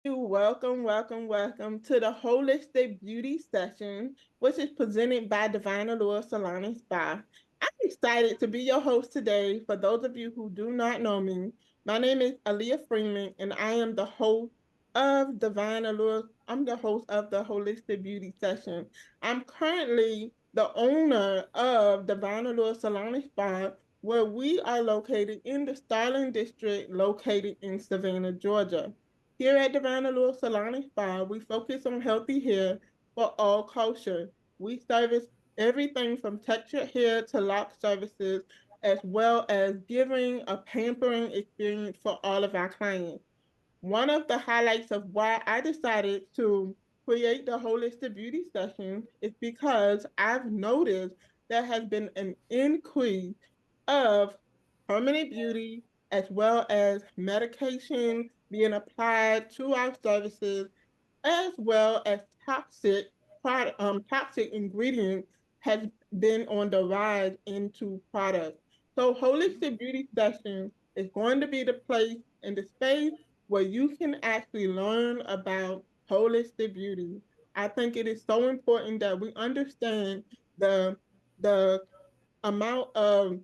Welcome, welcome, welcome to the Holistic Beauty Session, which is presented by Divine Allure Salon and Spa. I'm excited to be your host today. For those of you who do not know me, my name is Aaliyah Freeman, and I am the host of Divine Allure. I'm the host of the Holistic Beauty Session. I'm currently the owner of Divine Allure Salon and Spa, where we are located in the Starling District, located in Savannah, Georgia. Here at Divine Allure Salon and Spa, we focus on healthy hair for all culture. We service everything from textured hair to lock services, as well as giving a pampering experience for all of our clients. One of the highlights of why I decided to create the holistic beauty session is because I've noticed there has been an increase of permanent beauty as well as medication being applied to our services as well as toxic ingredients has been on the rise into products. So holistic beauty session is going to be the place and the space where you can actually learn about holistic beauty. I think it is so important that we understand the the amount of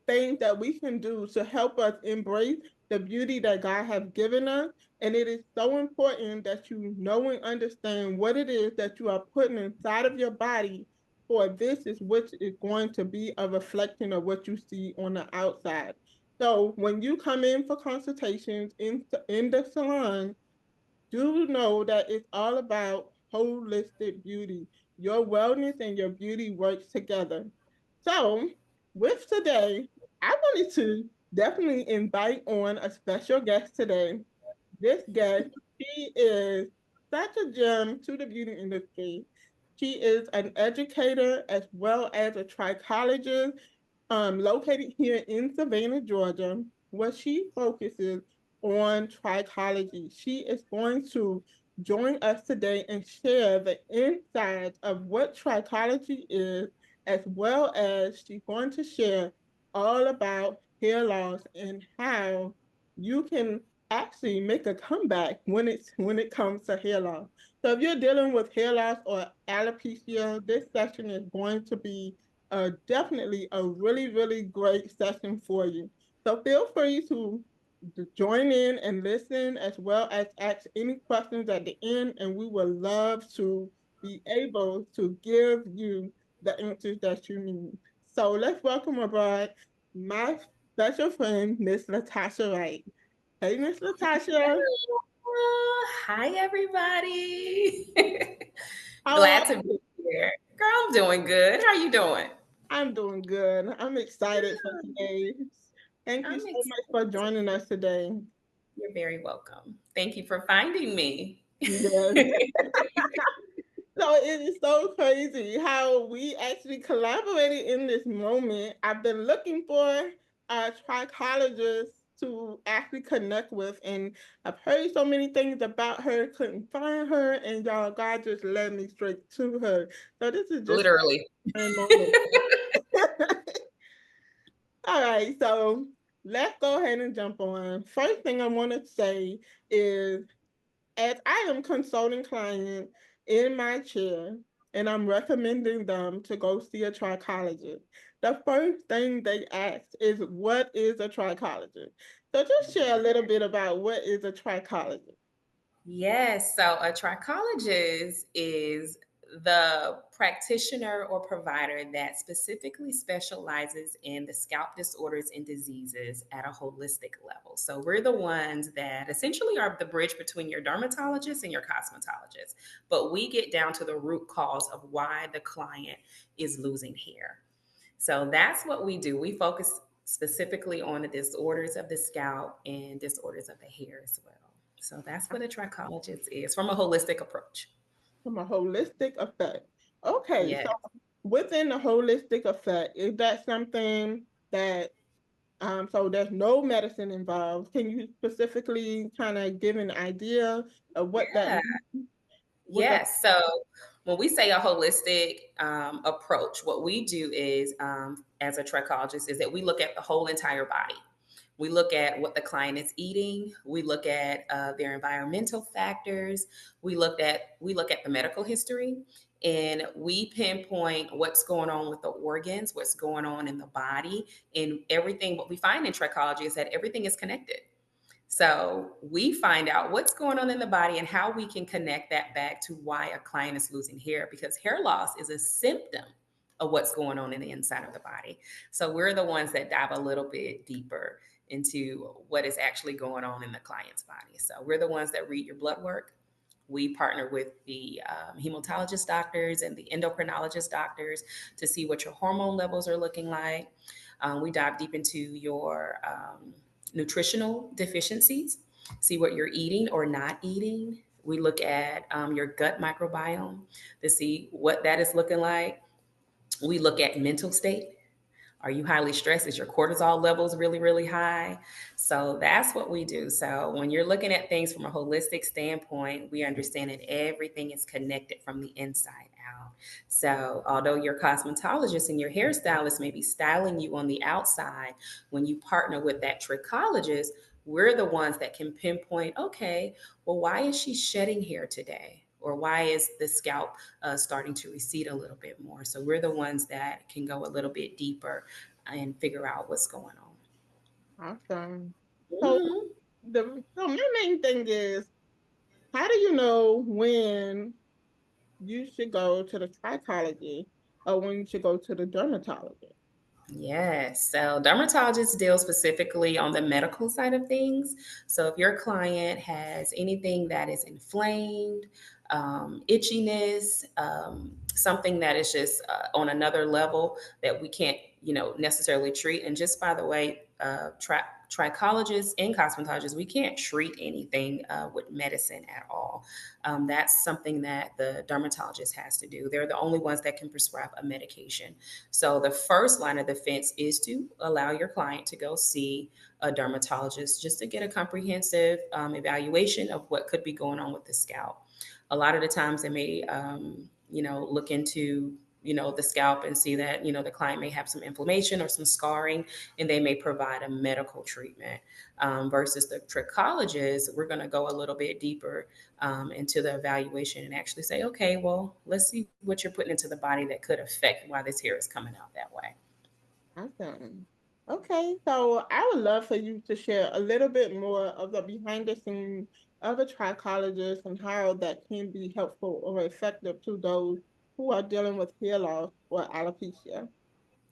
things that we can do to help us embrace the beauty that God has given us. And it is so important that you know and understand what it is that you are putting inside of your body, for this is which is going to be a reflection of what you see on the outside. So when you come in for consultations in the salon, do know that it's all about holistic beauty. Your wellness and your beauty works together. So, with today, I wanted to definitely invite on a special guest today. This guest, she is such a gem to the beauty industry. She is an educator as well as a trichologist, located here in Savannah, Georgia, where she focuses on trichology. She is going to join us today and share the insides of what trichology is, as well as she's going to share all about hair loss and how you can actually make a comeback when it comes to hair loss. So if you're dealing with hair loss or alopecia, this session is going to be definitely a really, really great session for you. So feel free to join in and listen, as well as ask any questions at the end, and we would love to be able to give you the answers that you need. So let's welcome aboard my special friend, Miss Latasha Wright. Hey, Miss Latasha. Hi, everybody. How are Glad to be you? here. Girl, I'm doing good. How you doing? I'm doing good. I'm excited for today. Thank you I'm so much excited. for joining us today. You're very welcome. Thank you for finding me. Yes. So it is so crazy how we actually collaborated in this moment. I've been looking for a trichologist to actually connect with, and I've heard so many things about her, couldn't find her, and y'all, God just led me straight to her. So this is just Literally. a moment. All right, so let's go ahead and jump on. First thing I want to say is, as I am consulting clients in my chair and I'm recommending them to go see a trichologist, the first thing they ask is, what is a trichologist? So just share a little bit about what is a trichologist. Yes. So a trichologist is the practitioner or provider that specifically specializes in the scalp disorders and diseases at a holistic level. So we're the ones that essentially are the bridge between your dermatologist and your cosmetologist. But we get down to the root cause of why the client is losing hair. So that's what we do. We focus specifically on the disorders of the scalp and disorders of the hair as well. So that's what a trichologist is from a holistic approach. From a holistic effect. Okay, so Yes. within the holistic effect, is that something that so there's no medicine involved? Can you specifically kind of give an idea of what that Yeah. means with a Yes. So when we say a holistic approach, what we do is, as a trichologist, is that we look at the whole entire body. We look at what the client is eating. We look at their environmental factors. We look at the medical history, and we pinpoint what's going on with the organs, what's going on in the body, and everything. What we find in trichology is that everything is connected. So we find out what's going on in the body and how we can connect that back to why a client is losing hair, because hair loss is a symptom of what's going on in the inside of the body. So we're the ones that dive a little bit deeper into what is actually going on in the client's body. So we're the ones that read your blood work. We partner with the hematologist doctors and the endocrinologist doctors to see what your hormone levels are looking like. We dive deep into your nutritional deficiencies, see what you're eating or not eating. We look at your gut microbiome to see what that is looking like. We look at mental state. Are you highly stressed? Is your cortisol levels really, really high? So that's what we do. So when you're looking at things from a holistic standpoint, we understand that everything is connected from the inside out. So although your cosmetologist and your hairstylist may be styling you on the outside, when you partner with that trichologist, we're the ones that can pinpoint, okay, well, why is she shedding hair today? Or why is the scalp starting to recede a little bit more? So we're the ones that can go a little bit deeper and figure out what's going on. Awesome. So Mhm. my main thing is, how do you know when you should go to the trichologist or when you should go to the dermatologist? Yes. So dermatologists deal specifically on the medical side of things. So if your client has anything that is inflamed, itchiness, something that is just on another level that we can't, necessarily treat. And just by the way, trichologists and cosmetologists, we can't treat anything with medicine at all. That's something that the dermatologist has to do. They're the only ones that can prescribe a medication. So the first line of defense is to allow your client to go see a dermatologist just to get a comprehensive evaluation of what could be going on with the scalp. A lot of the times they may, look into the scalp and see that the client may have some inflammation or some scarring, and they may provide a medical treatment. Versus the trichologist, we're going to go a little bit deeper into the evaluation and actually say, okay, well, let's see what you're putting into the body that could affect why this hair is coming out that way. Awesome. Okay, so I would love for you to share a little bit more of the behind the scenes of a trichologist and how that can be helpful or effective to those who are dealing with hair loss or alopecia.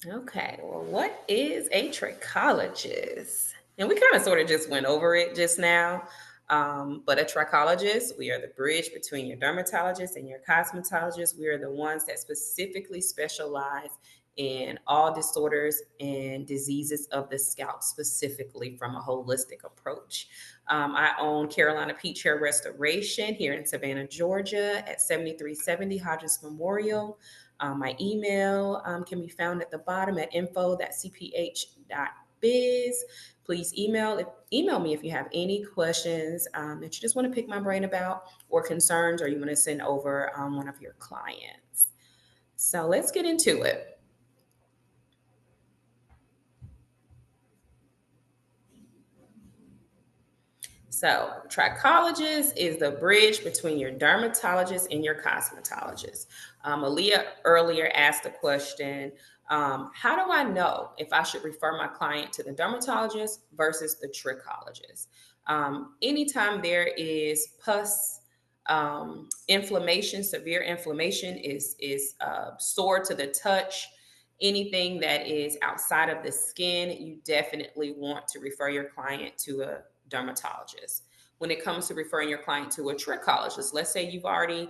Okay, well, what is a trichologist? And we kind of sort of just went over it just now. But a trichologist, we are the bridge between your dermatologist and your cosmetologist. We are the ones that specifically specialize in all disorders and diseases of the scalp, specifically from a holistic approach. I own Carolina Peach Hair Restoration here in Savannah, Georgia at 7370 Hodges Memorial. My email can be found at the bottom at info.cph.biz. Please email me if you have any questions that you just want to pick my brain about, or concerns, or you want to send over one of your clients. So let's get into it. So, trichologist is the bridge between your dermatologist and your cosmetologist. Aaliyah earlier asked a question, how do I know if I should refer my client to the dermatologist versus the trichologist? Anytime there is pus, inflammation, severe inflammation is sore to the touch. Anything that is outside of the skin, you definitely want to refer your client to a dermatologist. When it comes to referring your client to a trichologist, let's say you've already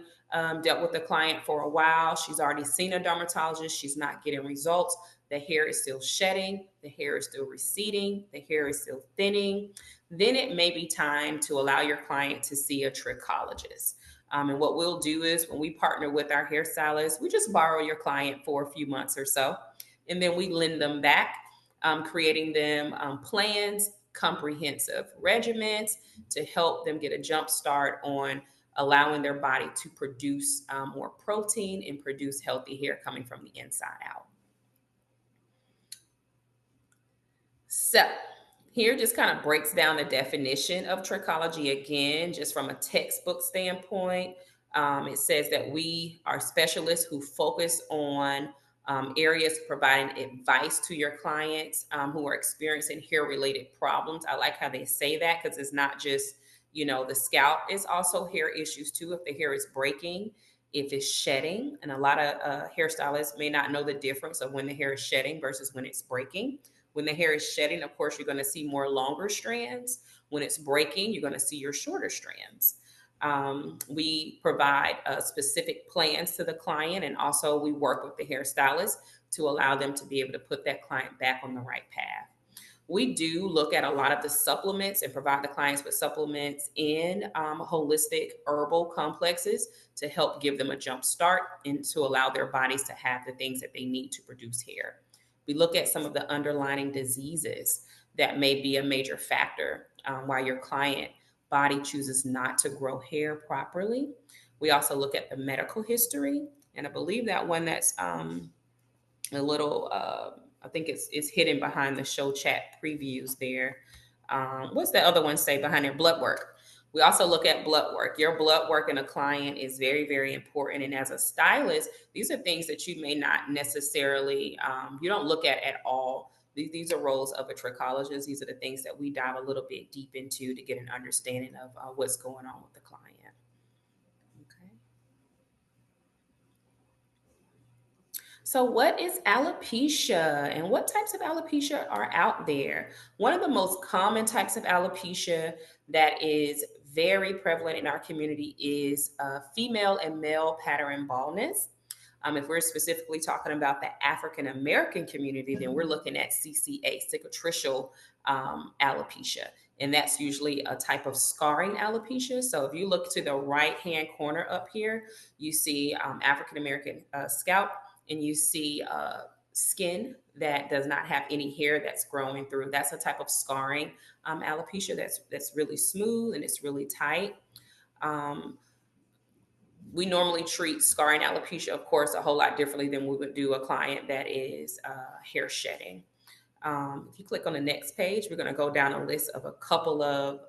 dealt with the client for a while, she's already seen a dermatologist, she's not getting results, the hair is still shedding, the hair is still receding, the hair is still thinning, then it may be time to allow your client to see a trichologist. And what we'll do is when we partner with our hairstylist, we just borrow your client for a few months or so, and then we lend them back, creating them plans, comprehensive regimens to help them get a jump start on allowing their body to produce more protein and produce healthy hair coming from the inside out. So Here just kind of breaks down the definition of trichology again, just from a textbook standpoint. It says that we are specialists who focus on areas providing advice to your clients who are experiencing hair related problems. I like how they say that because it's not just, the scalp, it's also hair issues too. If the hair is breaking, if it's shedding, and a lot of hairstylists may not know the difference of when the hair is shedding versus when it's breaking. When the hair is shedding, of course, you're going to see more longer strands. When it's breaking, you're going to see your shorter strands. We provide specific plans to the client, and also we work with the hairstylist to allow them to be able to put that client back on the right path. We do look at a lot of the supplements and provide the clients with supplements in holistic herbal complexes to help give them a jump start and to allow their bodies to have the things that they need to produce hair. We look at some of the underlying diseases that may be a major factor why your client body chooses not to grow hair properly. We also look at the medical history, and I believe that one that's a little I think it's hidden behind the show chat previews there. What's the other one say behind their blood work? We also look at blood work. Your blood work in a client is very, very important. And as a stylist, these are things that you may not necessarily, you don't look at all. These are roles of a trichologist. These are the things that we dive a little bit deep into to get an understanding of what's going on with the client. Okay. So, what is alopecia and what types of alopecia are out there? One of the most common types of alopecia that is very prevalent in our community is female and male pattern baldness. If we're specifically talking about the African American community, then we're looking at CCA, cicatricial alopecia. And that's usually a type of scarring alopecia. So if you look to the right hand corner up here, you see African American scalp, and you see skin that does not have any hair that's growing through. That's a type of scarring alopecia that's really smooth and it's really tight. Um, we normally treat scarring alopecia, of course, a whole lot differently than we would do a client that is hair shedding. If you click on the next page, we're going to go down a list of a couple of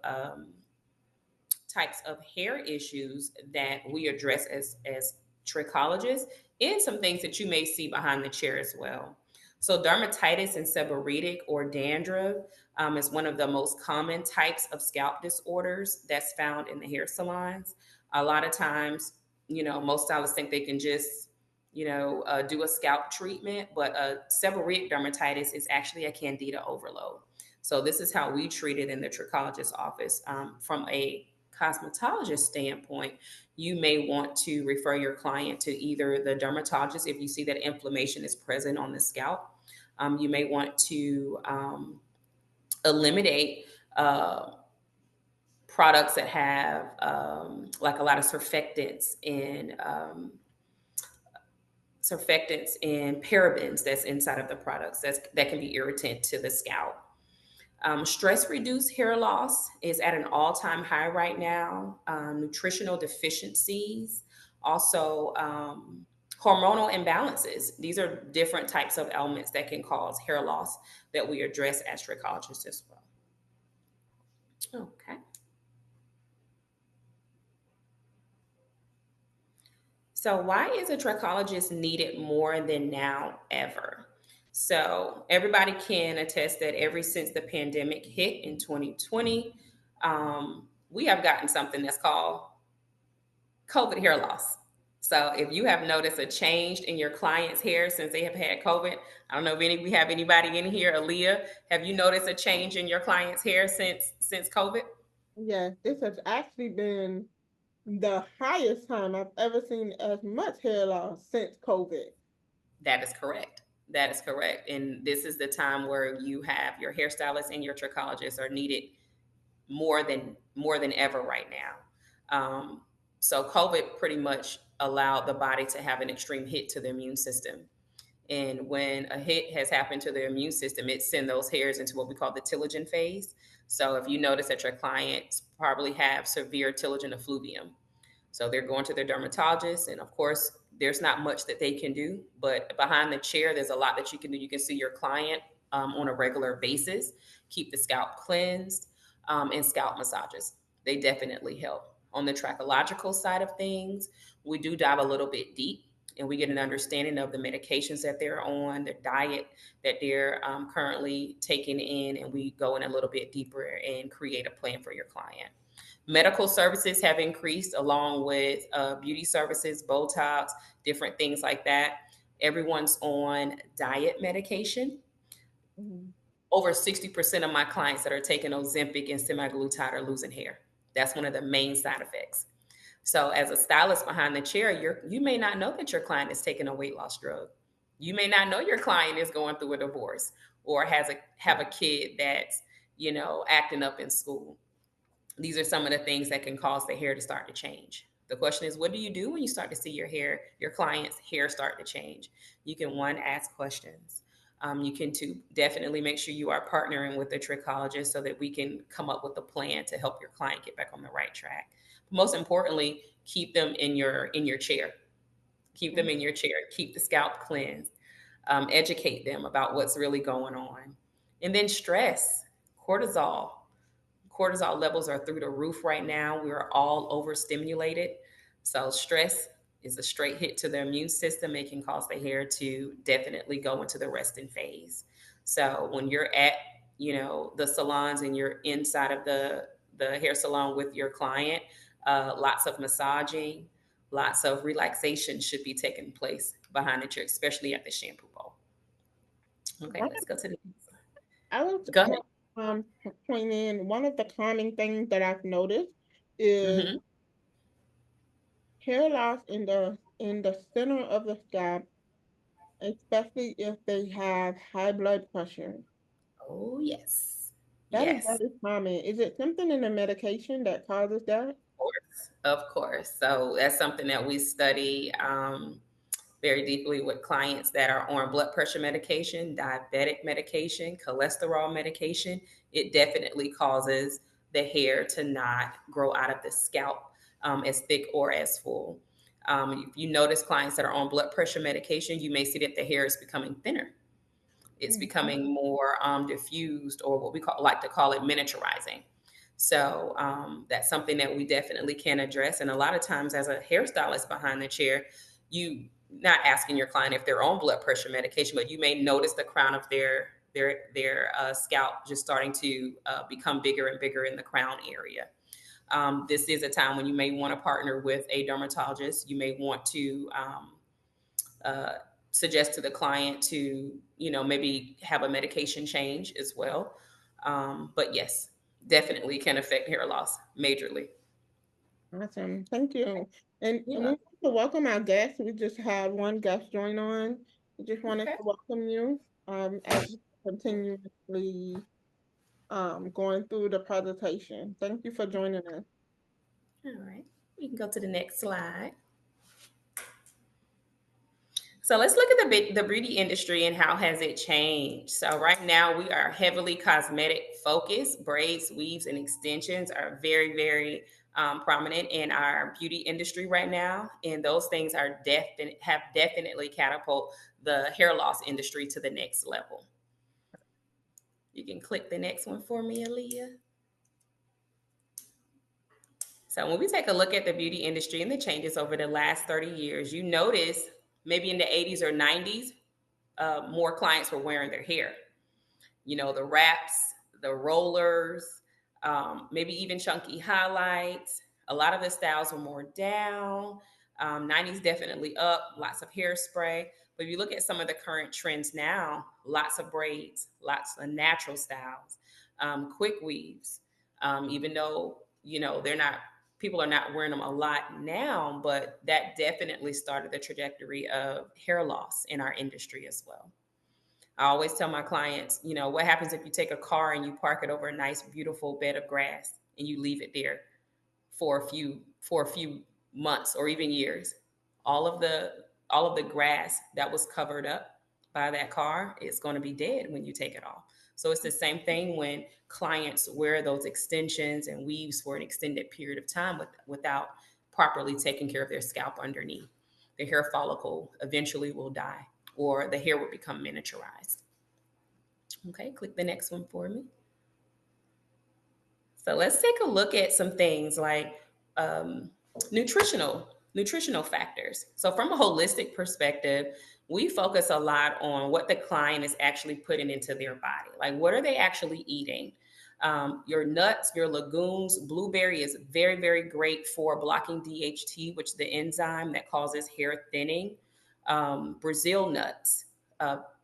types of hair issues that we address as trichologists, and some things that you may see behind the chair as well. So dermatitis and seborrheic or dandruff is one of the most common types of scalp disorders that's found in the hair salons. A lot of times, most stylists think they can just, do a scalp treatment, but seborrheic dermatitis is actually a candida overload. So this is how we treat it in the trichologist office. From a cosmetologist standpoint, you may want to refer your client to either the dermatologist if you see that inflammation is present on the scalp. You may want to eliminate products that have like a lot of surfactants and parabens that's inside of the products that can be irritant to the scalp. Stress reduced hair loss is at an all time high right now. Nutritional deficiencies, also hormonal imbalances. These are different types of ailments that can cause hair loss that we address as trichologists as well. Okay. So, why is a trichologist needed more than now ever? So, everybody can attest that ever since the pandemic hit in 2020, we have gotten something that's called COVID hair loss. So, if you have noticed a change in your client's hair since they have had COVID, I don't know if we have anybody in here. Aaliyah, have you noticed a change in your client's hair since COVID? Yes, this has actually been the highest time I've ever seen as much hair loss since COVID. That is correct. That is correct. And this is the time where you have your hairstylist and your trichologist are needed more than ever right now. So COVID pretty much allowed the body to have an extreme hit to the immune system. And when a hit has happened to the immune system, it sends those hairs into what we call the telogen phase. So if you notice that your clients probably have severe telogen effluvium, so they're going to their dermatologist, and of course, there's not much that they can do. But behind the chair, there's a lot that you can do. You can see your client on a regular basis. keep the scalp cleansed, and scalp massages. They definitely help. On the trachological side of things, we do dive a little bit deep and we get an understanding of the medications that they're on, their diet that they're currently taking in, and we go in a little bit deeper and create a plan for your client. Medical services have increased along with beauty services, Botox, different things like that. Everyone's on diet medication. Mhm. Over 60% of my clients that are taking Ozempic and semaglutide are losing hair. That's one of the main side effects. So, as a stylist behind the chair, you may not know that your client is taking a weight loss drug. You may not know your client is going through a divorce or have a kid that's acting up in school. These are some of the things that can cause the hair to start to change. The question is, what do you do when you start to see your client's hair start to change? You can one, ask questions. You can two, definitely make sure you are partnering with a trichologist so that we can come up with a plan to help your client get back on the right track. Most importantly, keep them in your chair. Keep them in your chair. Keep the scalp cleansed. Educate them about what's really going on, and then stress, cortisol. Cortisol levels are through the roof right now. We're all overstimulated. So, stress is a straight hit to the immune system. It can cause the hair to definitely go into the resting phase. So, when you're at, the salons and you're inside of the hair salon with your client, lots of massaging, lots of relaxation should be taking place behind the chair, especially at the shampoo bowl. Okay, One let's go to the I was go ahead. pointing one of the common things that I've noticed is Hmm. hair loss in the center of the scalp, especially if they have high blood pressure. Oh yes, That is yes. very common. Is it something in the medication that causes that? Course, of course. So that's something that we study very deeply with clients that are on blood pressure medication, diabetic medication, cholesterol medication. It definitely causes the hair to not grow out of the scalp as thick or as full. If you notice clients that are on blood pressure medication, you may see that the hair is becoming thinner. It's Mhm. becoming more diffused, or what we like to call it miniaturizing. So that's something that we definitely can address. And a lot of times, as a hairstylist behind the chair, you not asking your client if they're on blood pressure medication, but you may notice the crown of their scalp just starting to become bigger and bigger in the crown area. This is a time when you may want to partner with a dermatologist. You may want to uh, suggest to the client to, maybe have a medication change as well. But yes, definitely can affect hair loss majorly. Awesome. Thank you. And we Yeah. want to welcome our guests. We just had one guest join on. We just wanted Okay. to welcome you as we continuously going through the presentation. Thank you for joining us. All right. We can go to the next slide. So let's look at the beauty industry and how has it changed. So right now we are heavily cosmetic focused. Braids, weaves, and extensions are very, very prominent in our beauty industry right now, and those things have definitely catapult the hair loss industry to the next level. You can click the next one for me, Aaliyah. So when we take a look at the beauty industry and the changes over the last 30 years, you notice maybe in the 80s or 90s, more clients were wearing their hair. The wraps, the rollers, maybe even chunky highlights. A lot of the styles were more down. 90s definitely up, lots of hairspray. But if you look at some of the current trends now, lots of braids, lots of natural styles, quick weaves. Even though they're not, people are not wearing them a lot now, but that definitely started the trajectory of hair loss in our industry as well. I always tell my clients, what happens if you take a car and you park it over a nice, beautiful bed of grass and you leave it there for a few months or even years? All of the grass that was covered up by that car is going to be dead when you take it off. So it's the same thing when clients wear those extensions and weaves for an extended period of time without properly taking care of their scalp underneath. The hair follicle eventually will die or the hair will become miniaturized. Okay, click the next one for me. So let's take a look at some things like um, nutritional factors. So from a holistic perspective, we focus a lot on what the client is actually putting into their body. Like, what are they actually eating? Your nuts, your legumes, blueberry is very, very great for blocking DHT, which is the enzyme that causes hair thinning. Brazil nuts,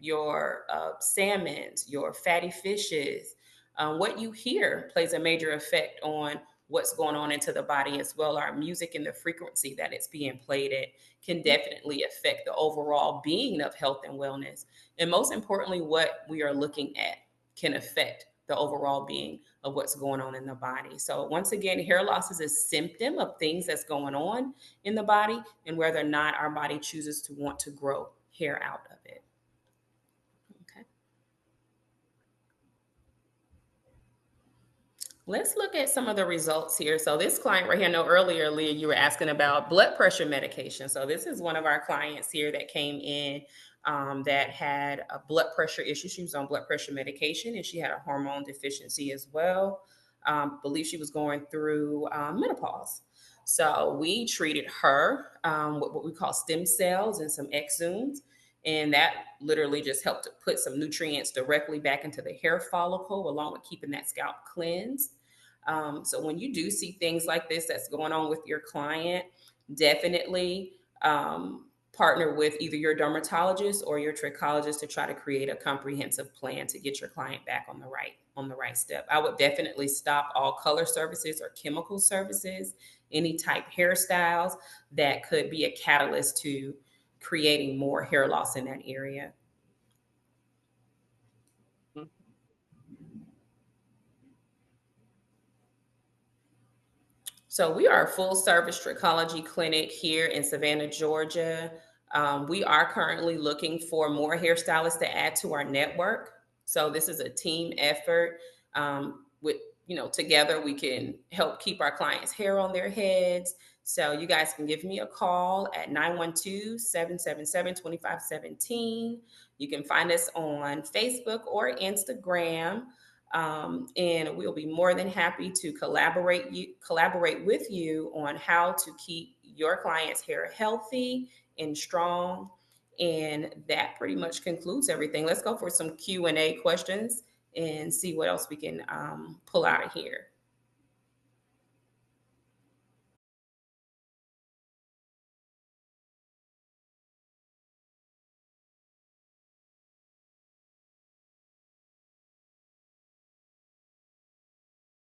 your salmons, your fatty fishes. What you hear plays a major effect on what's going on into the body as well. Our music and the frequency that it's being played at can definitely affect the overall being of health and wellness. And most importantly, what we are looking at can affect the overall being of what's going on in the body. So once again, hair loss is a symptom of things that's going on in the body and whether or not our body chooses to want to grow hair out of it. Okay. Let's look at some of the results here. So this client right here, I know earlier, Leah, you were asking about blood pressure medication. So this is one of our clients here that came in that had a blood pressure issue. She was on blood pressure medication and she had a hormone deficiency as well. Believe she was going through menopause. So we treated her with what we call stem cells and some exomes. And that literally just helped to put some nutrients directly back into the hair follicle, along with keeping that scalp cleansed. So when you do see things like this that's going on with your client, definitely partner with either your dermatologist or your trichologist to try to create a comprehensive plan to get your client back on the right step. I would definitely stop all color services or chemical services, any type hairstyles that could be a catalyst to creating more hair loss in that area. So we are a full service trichology clinic here in Savannah, Georgia. We are currently looking for more hairstylists to add to our network. So this is a team effort. With together we can help keep our clients' hair on their heads. So you guys can give me a call at 912-777-2517. You can find us on Facebook or Instagram. And we'll be more than happy to collaborate with you on how to keep your client's hair healthy and strong. And that pretty much concludes everything. Let's go for some Q&A questions and see what else we can pull out of here.